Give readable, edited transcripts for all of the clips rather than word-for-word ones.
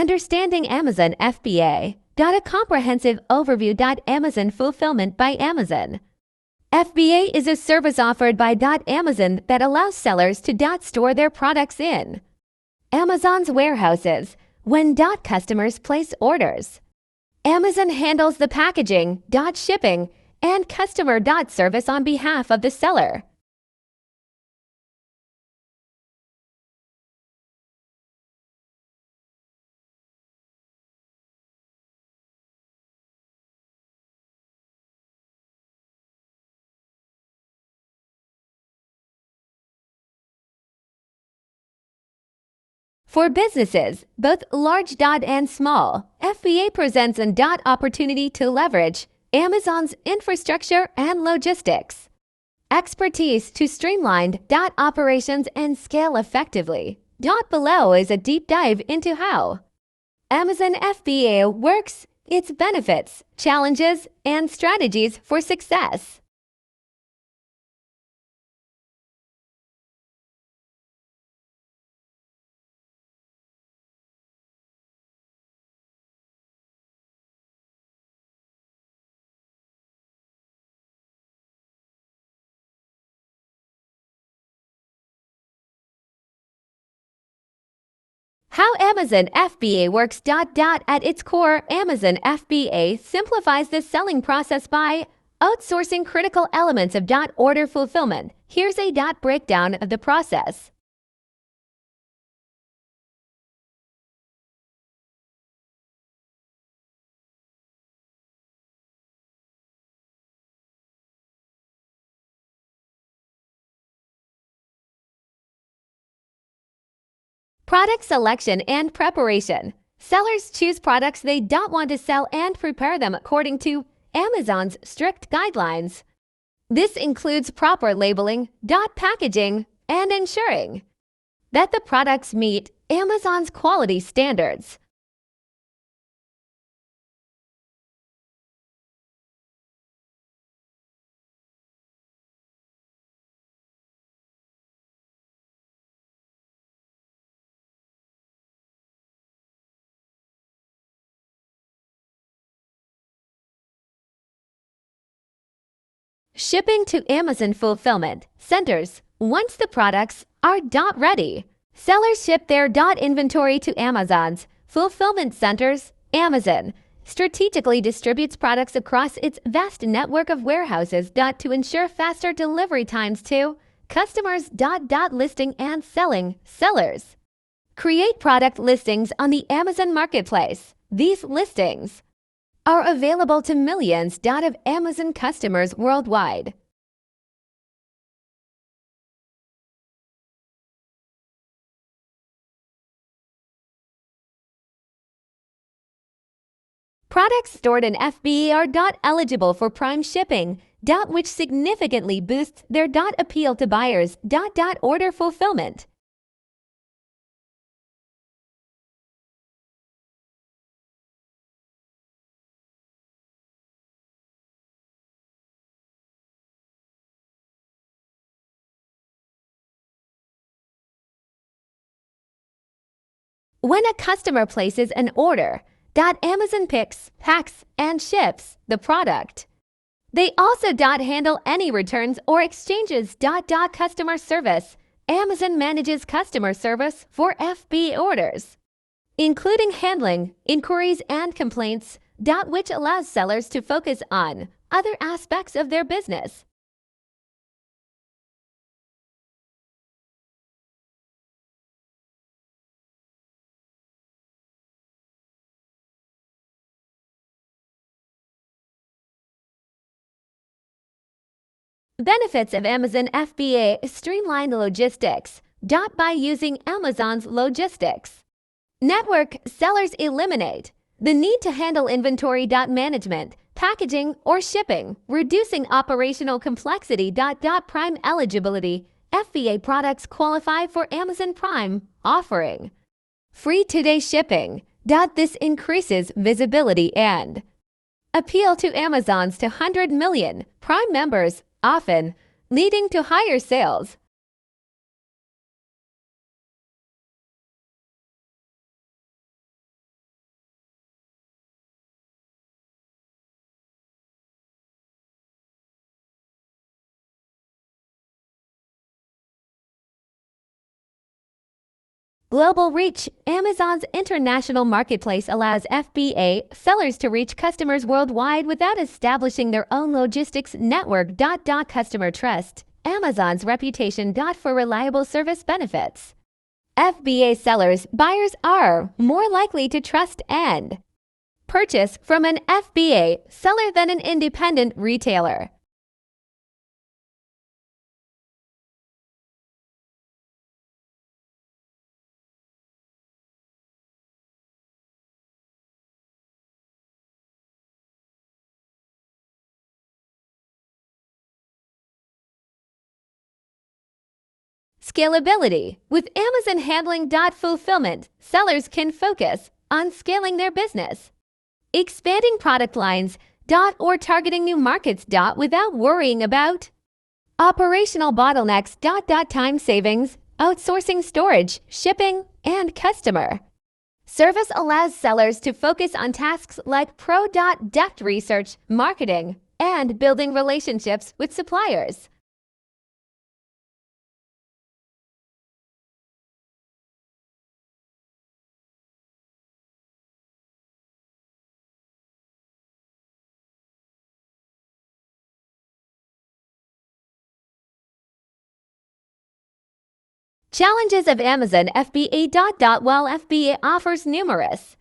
Understanding Amazon FBA. A comprehensive overview. Amazon Fulfillment by Amazon. FBA is a service offered by Amazon that allows sellers to store their products in Amazon's warehouses when customers place orders. Amazon handles the packaging, shipping, and customer service on behalf of the seller. For businesses, both large and small, FBA presents an opportunity to leverage Amazon's infrastructure and logistics expertise to streamline operations and scale effectively. Below is a deep dive into how Amazon FBA works, its benefits, challenges, and strategies for success. How Amazon FBA works. At its core, Amazon FBA simplifies the selling process by outsourcing critical elements of order fulfillment. Here's a breakdown of the process. Product selection and preparation. Sellers choose products they want to sell and prepare them according to Amazon's strict guidelines. This includes proper labeling, packaging, and ensuring that the products meet Amazon's quality standards. Shipping to Amazon fulfillment centers. Once the products are ready, sellers ship their inventory to Amazon's fulfillment centers. Amazon strategically distributes products across its vast network of warehouses to ensure faster delivery times to customers. Listing and selling. Sellers create product listings on the Amazon Marketplace. These listings are available to millions of Amazon customers worldwide. Products stored in FBA are eligible for Prime shipping, which significantly boosts their appeal to buyers. Order fulfillment. When a customer places an order, Amazon picks, packs, and ships the product. They also handle any returns or exchanges. Customer service. Amazon manages customer service for FBA orders, including handling inquiries and complaints, which allows sellers to focus on other aspects of their business. Benefits of Amazon FBA. Streamlined logistics. By using Amazon's logistics network, sellers eliminate the need to handle inventory. Management, packaging, or shipping, reducing operational complexity. Prime eligibility. FBA products qualify for Amazon Prime, offering free two-day shipping. This increases visibility and appeal to Amazon's 200 million Prime members, often leading to higher sales. Global reach. Amazon's international marketplace allows FBA sellers to reach customers worldwide without establishing their own logistics network. Customer trust. Amazon's reputation. For reliable service benefits. FBA sellers, buyers are more likely to trust and purchase from an FBA seller than an independent retailer. Scalability. With Amazon handling fulfillment, sellers can focus on scaling their business, expanding product lines or targeting new markets without worrying about operational bottlenecks. Time savings. Outsourcing storage, shipping, and customer service allows sellers to focus on tasks like pro-depth research, marketing, and building relationships with suppliers. Challenges of Amazon FBA. While FBA offers numerous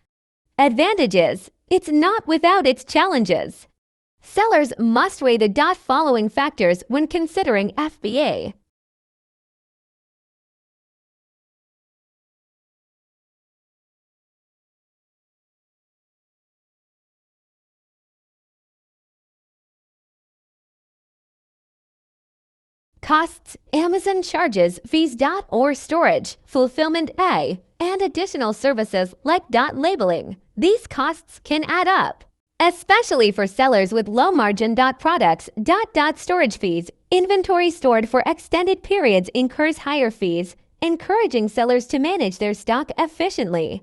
advantages, it's not without its challenges. Sellers must weigh the following factors when considering FBA. Costs. Amazon charges fees or storage, fulfillment and additional services like labeling. These costs can add up, especially for sellers with low margin products. Storage fees. Inventory stored for extended periods incurs higher fees, encouraging sellers to manage their stock efficiently.